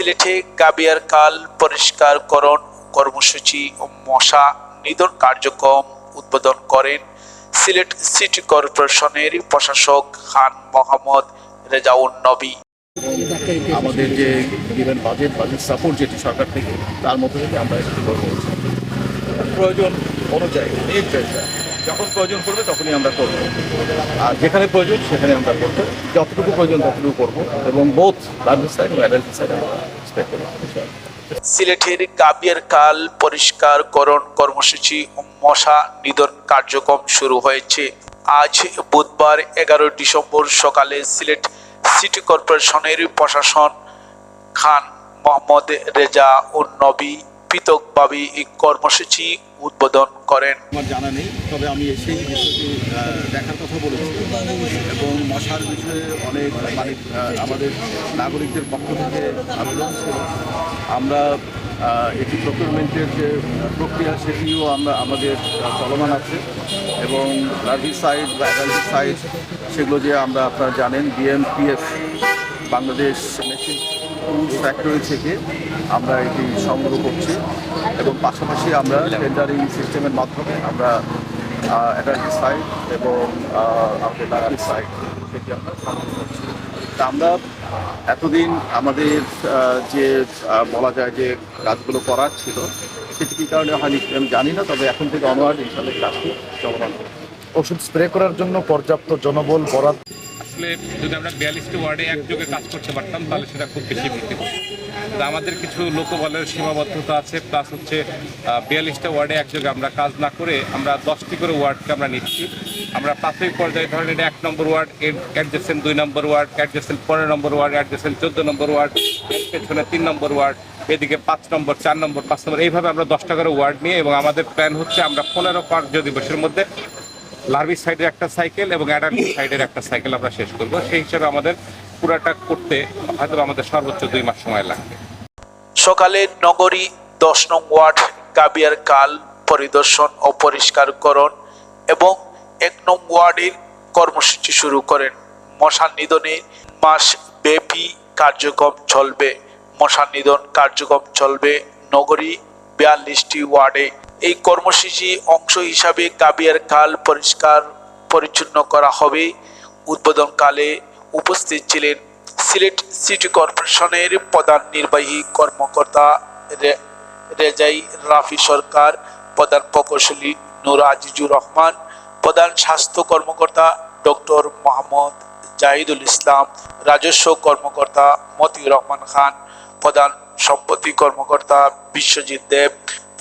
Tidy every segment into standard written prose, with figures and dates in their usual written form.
সিলেটে গাবিয়ারকাল পরিষ্কারকরণ কর্মসূচি ও মশা নিধন কার্যক্রম উদ্বোধন করেন সিলেট সিটি কর্পোরেশনের প্রশাসক খান মোহাম্মদ রেজাউন নবী। আমাদের যে গিভেন বাজেট সাপোর্ট যেটি সরকার থেকে, তার মধ্যে থেকে আমরা এটি করবো। প্রয়োজন অনুযায়ী যখন প্রয়োজন পড়বে তখনই আমরা করবো, আর যেখানে প্রয়োজন সেখানে আমরা করবো, যতটুকু প্রয়োজন ততটুকু করবো, এবং বোথ লার্জেস্ট সাইড এবং অ্যাডাল্ট সাইড আমরা এক্সপেক্ট করবো। সিলেটের গাবিয়ারকাল পরিষ্কারকরণ কর্মসূচি ও মশা নিধন কার্যক্রম শুরু হয়েছে। আজ বুধবার 11 ডিসেম্বর সকালে সিলেট সিটি কর্পোরেশনের প্রশাসক খান মোহাম্মদ রেজাউন নবী পৃথকভাবে এই কর্মসূচি উদ্বোধন করেন। আমার জানা নেই, তবে আমি সেই বিষয়টি দেখার কথা বলেছি, এবং মশার বিষয়ে অনেক আমাদের নাগরিকদের পক্ষ থেকে আবেদন ছিল। আমরা এটি প্রকিউরমেন্টের যে প্রক্রিয়া সেটিও আমাদের চলমান আছে, এবং লার্ভিসাইড বা অ্যাডাল্টিসাইড সেগুলো যে আমরা আপনারা জানেন BMPF Bangladesh machine tools factory থেকে আমরা এটি সংগ্রহ করছি, এবং পাশাপাশি আমরা টেন্ডারিং সিস্টেমের মাধ্যমে আমরা অ্যাডাল্টিসাইড এবং আমাদের লার্ভিসাইড সেটি আমরা সংগ্রহ করছি। তা আমরা এতদিন আমাদের যে বলা যায় যে কাজগুলো করার ছিল সেটি কী কারণে হয়নি আমি জানি না, তবে এখন থেকে অনওয়ার্ড ইনশাআল্লাহ কাজটি চলমান। ওষুধ স্প্রে করার জন্য পর্যাপ্ত জনবল বরাদ্দ। আসলে যদি আমরা 42টি ওয়ার্ডে একযোগে কাজ করতে পারতাম তাহলে সেটা খুব বেশি ভিত্তি করত। আমাদের কিছু লোকবলের সীমাবদ্ধতা আছে, প্লাস হচ্ছে 42টা ওয়ার্ডে একযোগে আমরা কাজ না করে আমরা 10টি করে ওয়ার্ডকে আমরা নিচ্ছি। আমরা প্রাথমিক পর্যায়ে ধরেন এটা 1 নম্বর ওয়ার্ড, অ্যাডজেসেন্ট 2 নম্বর ওয়ার্ড, অ্যাডজেসেন্ট 15 নম্বর ওয়ার্ড, অ্যাডজেসেন্ট 14 নম্বর ওয়ার্ড, এর পেছনে 3 নম্বর ওয়ার্ড, এদিকে 5 নম্বর, 4 নম্বর, 5 নম্বর, এইভাবে আমরা 10টা করে ওয়ার্ড নিয়ে, এবং আমাদের প্ল্যান হচ্ছে আমরা 15 কার্য দিবসের মধ্যে লার্ভিসাইডের একটা সাইকেল এবং অ্যাডাল্ট সাইডের একটা সাইকেল আমরা শেষ করব। সেই হিসাবে আমাদের পুরাটা করতে হয়তো আমাদের সর্বোচ্চ 2 মাস সময় লাগবে। সকালে নগরী 10 নং ওয়ার্ড গাবিয়ারকাল পরিদর্শন ও পরিষ্কারকরণ এবং 1 নং ওয়ার্ডের কর্মসূচি শুরু করেন। মশা নিধনে মাস ব্যাপী কার্যক্রম চলবে। মশা নিধন কার্যক্রম চলবে নগরী 42টি ওয়ার্ডে। এই কর্মসূচি অংশ হিসাবে গাবিয়ারকাল পরিষ্কার পরিচ্ছন্ন করা হবে। উদ্বোধনকালে উপস্থিত ছিলেন সিলেট সিটি কর্পোরেশনের প্রধান নির্বাহী কর্মকর্তা রেজাই রাফি সরকার, প্রধান প্রকৌশলী নূর আজিজুর রহমান, প্রধান স্বাস্থ্য কর্মকর্তা ডক্টর মোহাম্মদ জাহিদুল ইসলাম, রাজস্ব কর্মকর্তা মতিউর রহমান খান, প্রধান সম্পত্তি কর্মকর্তা বিশ্বজিৎ দেব,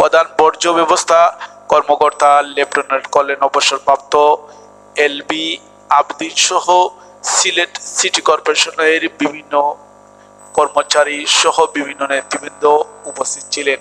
প্রধান বর্জ্য ব্যবস্থা কর্মকর্তা লেফটেন্যান্ট কর্নেল অবসরপ্রাপ্ত LB আবদিন সহ সিলেট সিটি কর্পোরেশনের বিভিন্ন কর্মচারী সহ বিভিন্ন নেতৃবৃন্দ উপস্থিত ছিলেন।